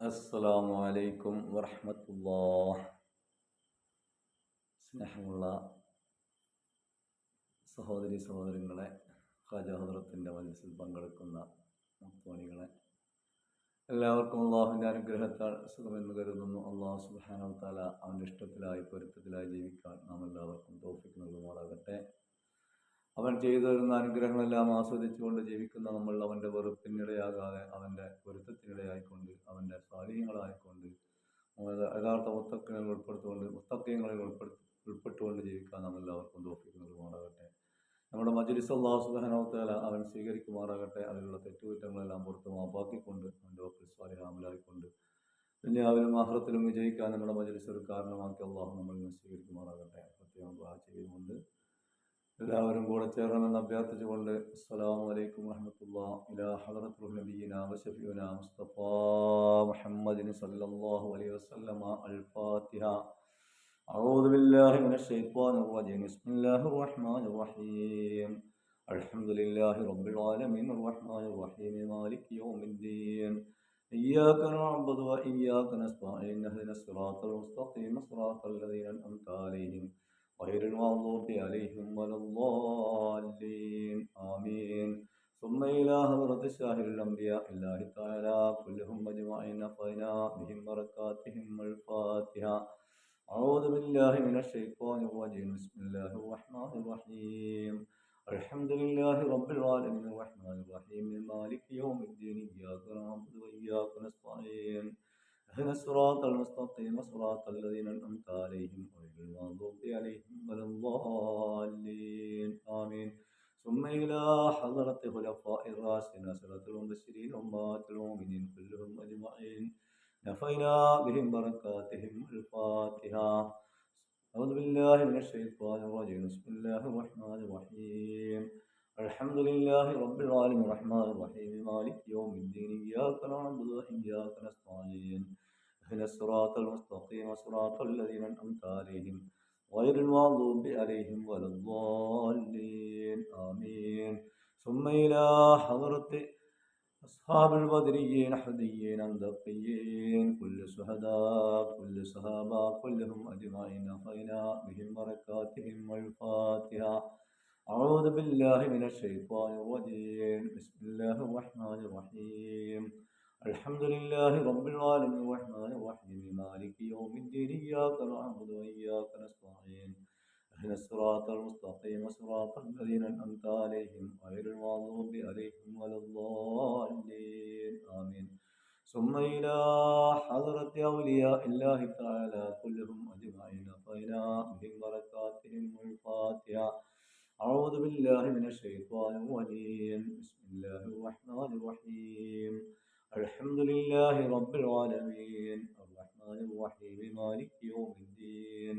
അസ്സലാമു അലൈക്കും വറഹ്മത്തുള്ളാഹ്. സ്നേഹമുള്ള സഹോദരി സഹോദരങ്ങളെ, ഖാജ ഹദ്റത്തിൻ്റെ മജ്‌ലിസിൽ പങ്കെടുക്കുന്ന മുത്തുമണികളെ, എല്ലാവർക്കും അള്ളാഹുവിൻ്റെ അനുഗ്രഹത്താൽ സുഖമെന്ന് കരുതുന്നു. അള്ളാഹു സുബ്ഹാനഹു വ തആല അവൻ്റെ ഇഷ്ടത്തിലായി പൊരുത്തത്തിലായി ജീവിക്കാൻ നാം എല്ലാവർക്കും തൗഫീഖ് നൽകുമാറാകട്ടെ. അവൻ ചെയ്തു തരുന്ന അനുഗ്രഹങ്ങളെല്ലാം ആസ്വദിച്ചുകൊണ്ട് ജീവിക്കുന്ന നമ്മൾ അവൻ്റെ വെറുപ്പിനിടയാകാതെ അവൻ്റെ പൊരുത്തത്തിനിടയായിക്കൊണ്ട് അവൻ്റെ സ്വാധീനങ്ങളായിക്കൊണ്ട് യഥാർത്ഥ മുത്തഖീങ്ങളിൽ ഉൾപ്പെട്ടുകൊണ്ട് ജീവിക്കാൻ നാം എല്ലാവർക്കും തൗഫീഖ് നൽകുമാറാകട്ടെ. നമ്മുടെ മജ്‌ലിസ് അല്ലാഹു സുബ്ഹാനഹു വ തആല അവൻ സ്വീകരിക്കുമാറാകട്ടെ. അതിലുള്ള തെറ്റുകുറ്റങ്ങളെല്ലാം പുറത്ത് മാപ്പാക്കിക്കൊണ്ട് അവൻ്റെ വക്കിൽ സ്വാലിഹാമലായിക്കൊണ്ട് ദുനിയാവിലും ആഖിറത്തിലും വിജയിക്കാൻ നമ്മുടെ മജ്‌ലിസ് ഒരു കാരണമാക്കി അള്ളാഹു നമ്മളിൽ നിന്ന് സ്വീകരിക്കുമാറാകട്ടെ. പ്രത്യേകം ദുആ ചെയ്തുകൊണ്ട് എല്ലാവരും കൂടെ ചേരണമെന്ന് അഭ്യർത്ഥിച്ചുകൊണ്ട് അസ്സലാമു അലൈക്കും വറഹ്മത്തുള്ളാഹി ഇലാ ഹദ്റത്തുൽ നബിയിനാ വശഫീഉനാ മുസ്തഫാ മുഹമ്മദിൻ സല്ലല്ലാഹു അലൈഹി വസല്ലമ അൽ ഫാത്തിഹ. അഊദു ബില്ലാഹി മിനശ് ശൈത്വാനിർ റജീം. ബിസ്മില്ലാഹിർ റഹ്മാനിർ റഹീം. അൽഹംദുലില്ലാഹി റബ്ബിൽ ആലമീൻ അർറഹ്മാനിർ റഹീം മാലികി യൗമിദ്ദീൻ. ഇയ്യാക നഅ്ബുദു വ ഇയ്യാക നസ്തഈൻ. ഇഹ്ദിനസ് സിറാത്തൽ മുസ്തഖീം സിറാത്തൽ ലദീന അൻഅംത അലൈഹിം غير المغضوب عليهم ولا الضالين آمين. ثم إلى حضرة سائر الأنبياء الله تعالى كلهم أجمعين نفعنا بهم بركاتهم الفاتحة. أعوذ بالله من الشيطان الرجيم. بسم الله الرحمن الرحيم. الحمد لله رب العالمين الرحمن الرحيم مالك يوم الدين. إياك نعبد وإياك نستعين. اهدنا الصراط المستقيم صراط الذين أنعمت عليهم غير المغضوب عليهم ولا الضالين آمين. ثم إلى حضرة خلفاء الراشدين عشرة المبشرين أمهات المؤمنين كلهم أجمعين نفعنا بهم بركاتهم الفاتحة. أعوذ بالله من الشيطان الرجيم. بسم الله الرحمن الرحيم. الحمد لله رب العالمين الرحمن الرحيم مالك يوم الدين. إياك نعبد وإياك نستعين. اهدنا الصراط المستقيم صراط الذين أنعمت عليهم غير المغضوب عليهم ولا الضالين آمين. ثم إلى حضرة أصحاب البدريين حديين أندقيين كل شهداء كل صحابة كلهم أجمعين نفعنا بهم بركاتهم الفاتحة. أعوذ بالله من الشيطان الرجيم. بسم الله الرحمن الرحيم. الحمد لله رب العالمين الرحمن الرحيم مالك يوم الدين. إياك نعبد وإياك نستعين. اهدنا الصراط المستقيم صراط الذين أنعمت عليهم غير المغضوب عليهم ولا الضالين آمين. ثم إلى حضرة أولياء الله تعالى كلهم أجمعين نفعنا بهم بركاتهم الفاتحة. أعوذ بالله من الشيطان الرجيم. بسم الله الرحمن الرحيم. الحمد لله رب العالمين الرحمن الرحيم مالك يوم الدين.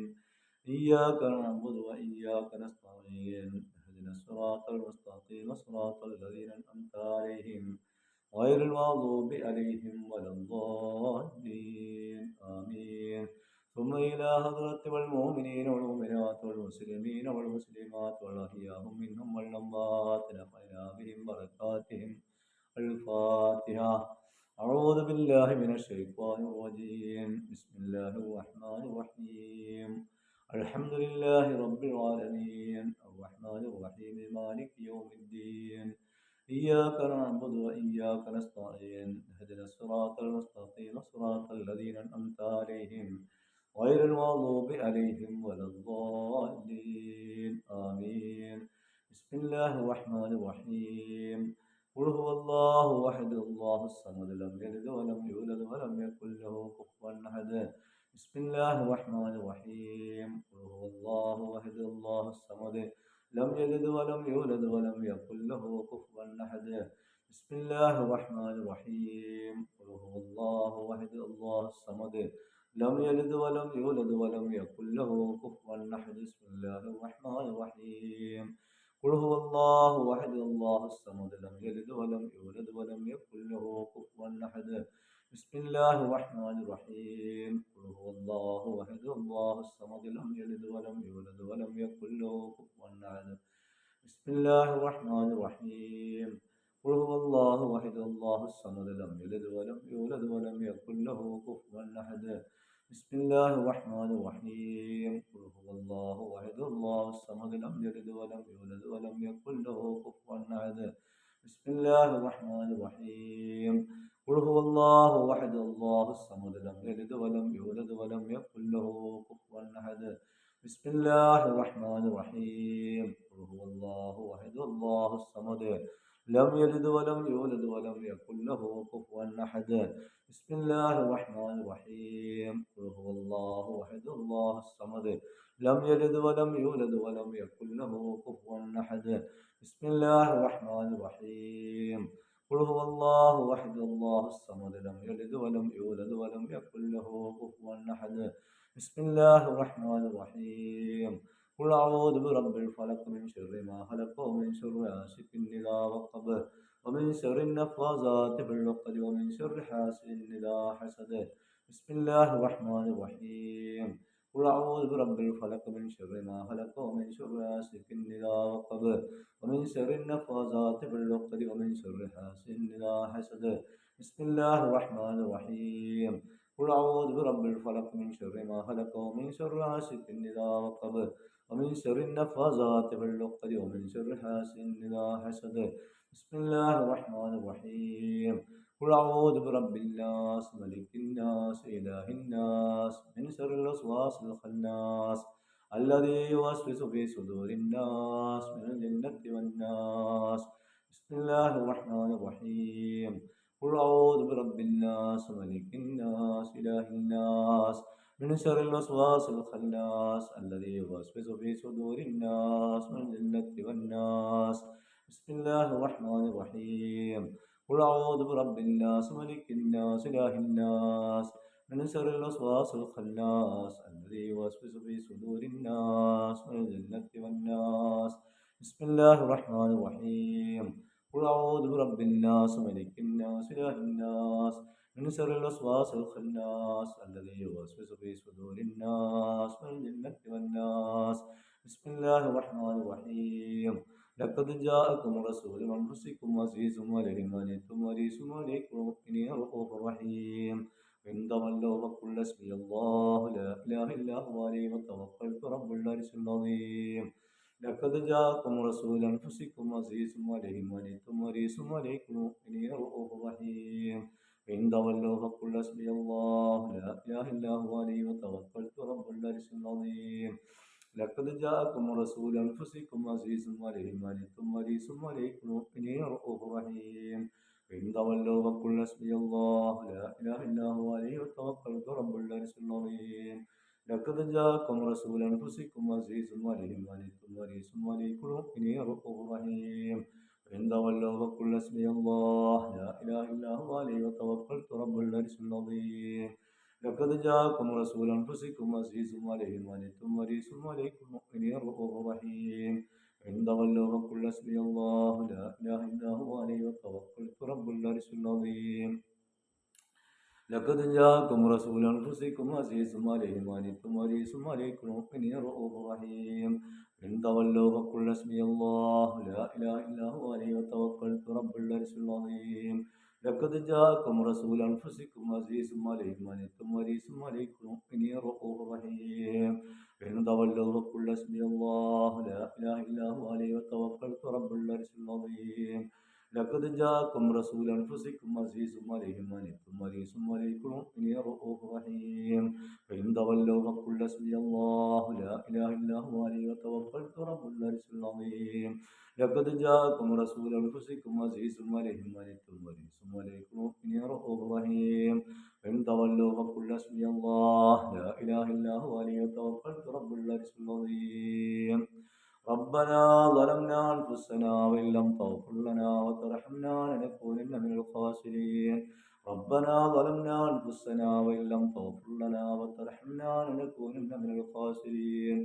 إياك نعبد وإياك نستعين. اهدنا الصراط المستقيم صراط الذين أنعمت عليهم غير المغضوب عليهم ولا الضالين آمين. ثم إلى حضرة المؤمنين والمؤمنات والمسلمين والمسلمات والأحياء منهم والأموات نفعنا بهم بركاتهم الفاتحة. أعوذ بالله من الشيطان الرجيم. بسم الله الرحمن الرحيم. الحمد لله رب العالمين الرحمن الرحيم مالك يوم الدين. إياك نعبد وإياك نستعين. اهدنا الصراط المستقيم صراط الذين أنعمت عليهم غير المغضوب عليهم ولا الضالين آمين. بسم الله الرحمن الرحيم. قل هو الله أحد الله الصمد لم يلد ولم يولد ولم يكن له كفوا أحد. بسم الله الرحمن الرحيم. قل هو الله أحد الله الصمد لم يلد ولم يولد ولم يكن له كفوا أحد. بسم الله الرحمن الرحيم. قل هو الله أحد الله الصمد لم يلد ولم يولد ولم يكن له كفوا أحد. بسم الله الرحمن الرحيم. قل هو الله أحد الله الصمد لم يلد ولم يولد ولم يكن له كفوا أحد. بسم الله الرحمن الرحيم. قل هو الله أحد الله الصمد لم يلد ولم يولد ولم يكن له كفوا أحد. بسم الله الرحمن الرحيم. قل هو الله أحد الله الصمد لم يلد ولم يولد ولم يكن له كفوا أحد بسم الله الرحمن الرحيم قل هو الله أحد الله الصمد لم يلد ولم يولد ولم يكن له كفوا أحد بسم الله الرحمن الرحيم قل هو الله أحد الله الصمد لم يلد ولم يولد ولم يكن له كفوا أحد بسم الله الرحمن الرحيم قل هو الله أحد الله الصمد لم يلد ولم يولد ولم يكن له كفوا أحد بسم الله الرحمن الرحيم قل هو الله أحد الله الصمد لم يلد ولم يولد ولم يكن له كفوا أحد بسم الله الرحمن الرحيم قل هو الله أحد الله الصمد لم يلد ولم يولد ولم يكن له كفوا أحد بسم الله الرحمن الرحيم قل أعوذ برب الفلق من شر ما خلق ومن شر غاسق إذا وقب ومن شر النفاثات في العقد ومن شر حاسد إذا حسد بسم الله الرحمن الرحيم قل أعوذ برب الفلق من شر ما خلق ومن شر غاسق إذا وقب ومن شر النفاثات في العقد ومن شر حاسد إذا حسد بسم الله الرحمن الرحيم قل أعوذ برب الفلق من شر ما خلق ومن شر غاسق إذا وقب ومن شر النفاثات في العقد ومن شر حاسد إذا حسد بسم الله الرحمن الرحيم قل أعوذ برب الناس ملك الناس إله الناس من شر الوسواس الخناس الذي يوسوس في صدور الناس من الجنة والناس بسم الله الرحمن الرحيم قل أعوذ برب الناس ملك الناس إله الناس من شر الوسواس الخناس الذي يوسوس في صدور الناس من الجنة والناس بسم الله الرحمن الرحيم قل أعوذ برب الناس ملك الناس إله الناس من شر الوسواس الخناس الذي يوسوس في صدور الناس من الجنة والناس بسم الله الرحمن الرحيم قل أعوذ برب الناس ملك الناس إله الناس من شر الوسواس الخناس الذي يوسوس في صدور الناس من الجنة والناس بسم الله الرحمن الرحيم لقد جاءكم رسول من أنفسكم عزيز عليه ما عنتم حريص عليكم بالمؤمنين رؤوف رحيم إن تولوا فقل حسبي الله لا إله إلا هو عليه توكلت رب العرش العظيم لقد جاءكم رسول من أنفسكم عزيز عليه ما عنتم حريص عليكم بالمؤمنين رؤوف رحيم إن تولوا فقل حسبي الله لا إله إلا هو عليه توكلت رب العرش العظيم لقد جاءكم رسول أنفسكم عزيز عليه ما عنتم حريص عليكم بالمؤمنين رؤوف رحيم فإن تولوا فقل حسبي الله لا إله إلا هو عليه توكلت رب العرش العظيم لقد جاءكم رسول أنفسكم عزيز عليه ما عنتم حريص عليكم بالمؤمنين رؤوف رحيم فإن تولوا فقل حسبي الله لا إله إلا هو عليه توكلت رب العرش العظيم لقد جاءكم رسول أنفسكم عزيز عليه ما عنتم حريص عليكم بالمؤمنين رؤوف رحيم إن تولوا فقل حسبي الله لا إله إلا هو عليه توكلت رب العرش العظيم لقد جاءكم رسول أنفسكم عزيز عليه ما عنتم حريص عليكم بالمؤمنين رؤوف رحيم إن تولوا فقل حسبي الله لا إله إلا هو عليه توكلت رب العرش العظيم لقد جاءكم رسول أنفسكم عزيز عليه ما عنتم حريص عليكم بالمؤمنين رؤوف رحيم إن تولوا فقل حسبي الله لا إله إلا هو عليه توكلت رب العرش العظيم لقد جاءكم رسول أنفسكم عزيز عليه ما عنتم حريص عليكم بالمؤمنين رؤوف رحيم فإن تولوا فقل حسبي الله لا إله إلا هو عليه توكلت رب العرش العظيم لقد جاءكم رسول أنفسكم عزيز عليه ما عنتم حريص عليكم بالمؤمنين رؤوف رحيم فإن تولوا فقل حسبي الله لا إله إلا هو عليه توكلت رب العرش العظيم ربنا ظلمنا أنفسنا وإن لم تغفر لنا وترحمنا لنكونن من الخاسرين ربنا ظلمنا أنفسنا وإن لم تغفر لنا وترحمنا لنكونن من الخاسرين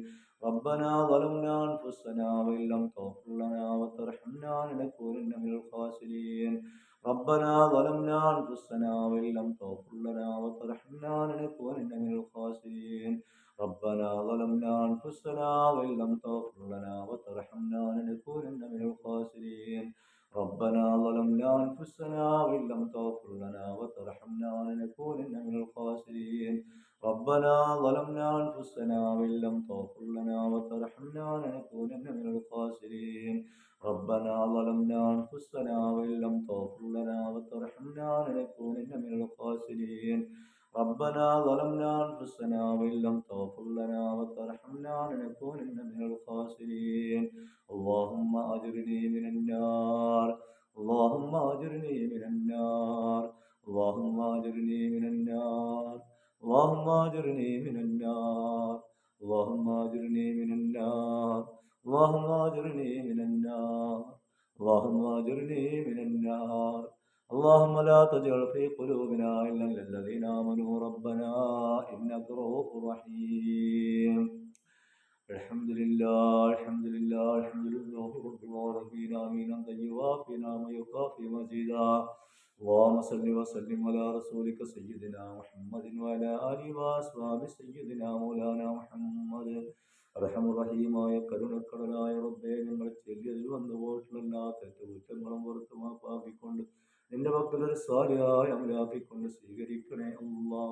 ربنا ظلمنا أنفسنا وإن لم تغفر لنا وترحمنا لنكونن من الخاسرين ربنا ظلمنا أنفسنا وإن لم تغفر لنا وترحمنا لنكونن من الخاسرين ربنا ظلمنا أنفسنا وإن لم تغفر لنا وترحمنا لنكونن من الخاسرين ربنا ظلمنا أنفسنا وإن لم تغفر لنا وترحمنا لنكونن من الخاسرين ربنا ظلمنا أنفسنا وإن لم تغفر لنا وترحمنا لنكونن من الخاسرين ربنا ظلمنا أنفسنا وإن لم تغفر لنا وترحمنا لنكونن من الخاسرين ربنا ظلمنا أنفسنا وإن لم تغفر لنا وترحمنا لنكونن من الخاسرين اللهم أجرني من النار اللهم أجرني من النار اللهم أجرني من النار اللهم أجرني من النار اللهم أجرني من النار اللهم أجرني من النار اللهم أجرني من النار اللهم لا تجعل في قلوبنا إلا للذين آمنوا ربنا إنك رؤوف رحيم الحمد لله الحمد لله الحمد لله رب العالمين آمين طيبا في نعم يكافي مزيدا اللهم صل وسلم على رسولك سيدنا محمد وعلى آله وأصحاب سيدنا مولانا محمد റഹമുറഹീമായ കരുണക്കടലായ റബ്ബേ ഞങ്ങൾ ചെല്ലിയതിൽ വന്നു പോയിട്ടുള്ള എല്ലാ തെറ്റുകുറ്റങ്ങളും പുറത്തുമാപ്പാക്കിക്കൊണ്ട് നിന്റെ പക്കലൊരു സ്വാലിയായ അമലാക്കിക്കൊണ്ട് സ്വീകരിക്കണേ അല്ലാ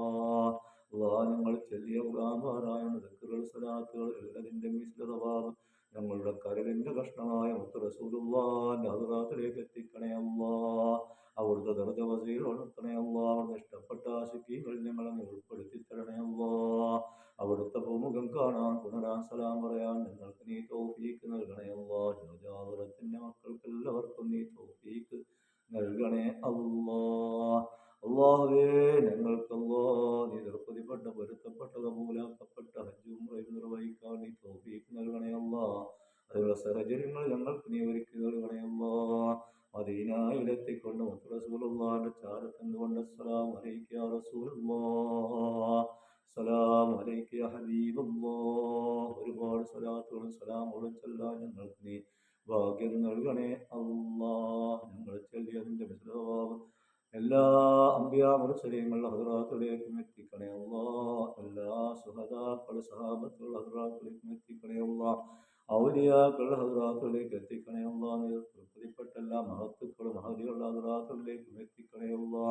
ഞങ്ങൾ ചെല്ലിയ ഖുർആൻ ദിക്റുകൾ സ്വലാത്തുകൾ എല്ലാതിൻ്റെ മിസ്ലഭാവം ഞങ്ങളുടെ കരലിന്റെ കഷ്ണമായ മുത്ത് റസൂലുള്ളാഹിന്റെ ഹദ്റത്തിലേക്ക് എത്തിക്കണേ അല്ലാ അവിടുത്തെ ദർജ വസീൽ വളർത്തണേ അല്ലാ അവിടുന്ന് ഇഷ്ടപ്പെട്ട ആശിക്കീങ്ങളിൽ ഞങ്ങളെ ഉൾപ്പെടുത്തി തരണേ അല്ലാ അവിടുത്തെ ഭൂമുഖം കാണാൻ പുനരാൻ സലാം പറയാൻ ഞങ്ങൾക്ക് നീ തൗഫീക്ക് നൽകണേ അല്ലാ ജാതത്തിന്റെ മക്കൾക്ക് എല്ലാവർക്കും നീ തൗഫീക്ക് നൽകണേ അല്ലാ അല്ലാഹുവേ ഞങ്ങൾക്കല്ലോ നീ നിർപ്പതിപ്പെട്ട പൊരുത്തപ്പെട്ട കബൂലാക്കപ്പെട്ട ഹജ്ജും നിർവഹിക്കാൻ നീ തൗഫീക്ക് നൽകണേ അല്ലാ അതിനുള്ള സാഹചര്യങ്ങൾ ഞങ്ങൾക്ക് നീ ഒരുക്കി നൽകണേ അല്ലാ മദീനയിലെത്തിക്കൊണ്ട് മുത്ത് റസൂലുള്ളാഹിന്റെ ചാരത്തെന്നുകൊണ്ട് അസ്സലാമു അലൈക യാ റസൂലല്ലാഹ് സലാം അലൈക യാ ഹബീബല്ലാഹ് ഒരുപാട് സ്വലാത്തുകളും സലാമുകളും ചൊല്ലാൻ ഞങ്ങൾക്ക് നീ ഭാഗ്യം നൽകണേ അല്ലാ ഞങ്ങൾ ചൊല്ലിയതിന്റെ മിസ്ലവാവ് എല്ലാ അമ്പിയാ മുർസലീങ്ങളുടെ ഹദ്റാത്തുകളിലേക്കും എത്തിക്കണേ അല്ലാ എല്ലാ സുഹദാക്കളുടെ സഹാബത്തുകളുടെ ഹദ്റാത്തുകളിലേക്കും എത്തിക്കണേ അല്ലാ ഔലിയാക്കളുടെ ഹദ്റാത്തുകളിലേക്ക് എത്തിക്കണേ അല്ലാ തൃപ്തിപ്പെട്ട എല്ലാ മഹത്തുക്കളും മഹദികളുടെ ഹദ്റാത്തുകളിലേക്കും എത്തിക്കണേ അല്ലാ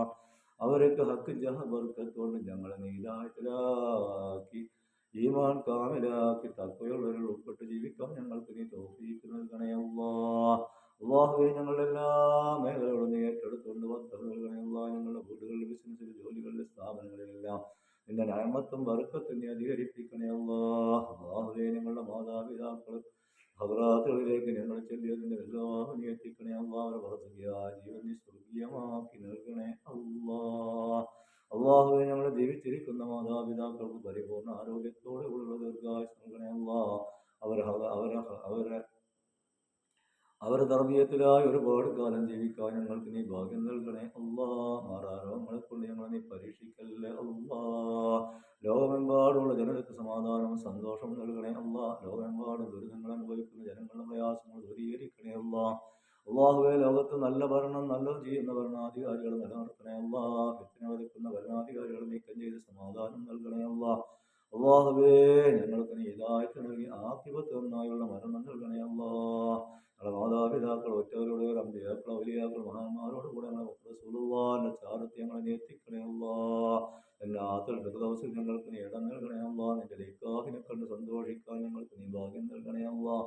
അവരൊക്കെ ഹക്ക് ജഹ ബർക്കത്തുകൊണ്ട് ഞങ്ങളെ നീലായത്തിലാക്കി ഈമാൻ കാമിലാക്കി തഖ്വയുള്ളവരിൽ ഉൾപ്പെട്ട് ജീവിക്കാൻ ഞങ്ങൾക്ക് നീ തൗഫീക്ക് നൽകണേ അല്ലാ അല്ലാഹുവേ ഞങ്ങളുടെ എല്ലാ മേഖലകളും നീ ഏറ്റെടുത്തുകൊണ്ട് വസ്തുത നൽകണേ അല്ലാ ഞങ്ങളുടെ വീടുകളിൽ ബിസിനസ്സിൽ ജോലികളിൽ സ്ഥാപനങ്ങളിലെല്ലാം നിന്റെ നഅമത്തും ബർക്കത്തും നീ അധികരിപ്പിക്കണേ അല്ലാ അല്ലാഹുവേ ഞങ്ങളുടെ മാതാപിതാക്കൾ ഹദ്റാത്തുകളിലേക്ക് ഞങ്ങൾ ചെല്ലിയതിന്റെ എല്ലാം നീ എത്തിക്കണേ അല്ലാ അവരെ വർദ്ധിക്കുക ജീവൻ നീ സ്വർഗീയമാക്കി നൽകണേ അല്ലാ അല്ലാഹുവേ ഞങ്ങൾ ജീവിച്ചിരിക്കുന്ന മാതാപിതാക്കൾക്ക് പരിപൂർണ്ണ ആരോഗ്യത്തോടെ ഉള്ള ദീർഘായുസ് നൽകണേ അല്ലാ അവരെ തർബീയത്തിലായി ഒരുപാട് കാലം ജീവിക്കാൻ ഞങ്ങൾക്ക് നീ ഭാഗ്യം നൽകണേ അല്ലാ മാറാരോഗങ്ങളെ കൊണ്ട് ഞങ്ങളെ നീ പരീക്ഷിക്കല്ലേ അല്ലാ ലോകമെമ്പാടുള്ള ജനതയ്ക്ക് സമാധാനവും സന്തോഷവും നൽകണേ അല്ലാ ലോകമെമ്പാടും ദുരിതങ്ങൾ അനുഭവിക്കുന്ന ജനങ്ങളുടെ പ്രയാസങ്ങൾ ദൂരീകരിക്കണേ അല്ലാ അല്ലാഹുവേ ലോകത്ത് നല്ല ഭരണം നല്ലത് ചെയ്യുന്ന ഭരണാധികാരികൾ നിലനിർത്തണേ അല്ലാ ഫിത്ന വിതക്കുന്ന ഭരണാധികാരികൾ നീക്കം ചെയ്ത് സമാധാനം നൽകണേ അല്ലാ അല്ലാഹുവേ ഞങ്ങൾക്ക് നീ ഹിദായത്ത് നൽകി ആഖിബത്ത് നന്നായുള്ള മരണം നൽകണേ അല്ലാ ഞങ്ങളുടെ മാതാപിതാക്കൾ ഒറ്റവരോട് അമ്പിയാക്കൾ ഔലിയാക്കൾ മഹാന്മാരോട് കൂടെ ഞങ്ങളെ റസൂലുള്ളാഹിന്റെ ചാരത്ത് ഞങ്ങളെ നീ എത്തിക്കണേ അല്ലാ എല്ലാത്തിൽ ദിവസം ഞങ്ങൾക്ക് നീ ഇടം നൽകണേ അല്ലാ നിന്റെ ലിഖാഹിനെ കണ്ട് സന്തോഷിക്കാൻ ഞങ്ങൾക്ക് നീ ഭാഗ്യം നൽകണേ അല്ലാ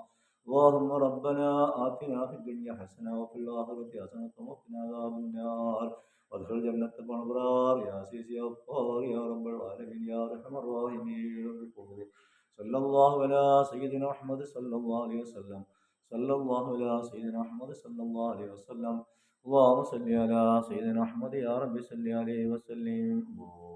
اللهم ربنا آتنا في الدنيا حسنة وفي الآخرة حسنة وقنا عذاب النار وادخل الجنة مع الأبرار يا عزيز يا غفار يا رب العالمين يا أرحم الراحمين صلى الله على سيدنا محمد صلى الله عليه وسلم صلى الله على سيدنا محمد صلى الله عليه وسلم اللهم صل على سيدنا محمد يا رب صل عليه وسلم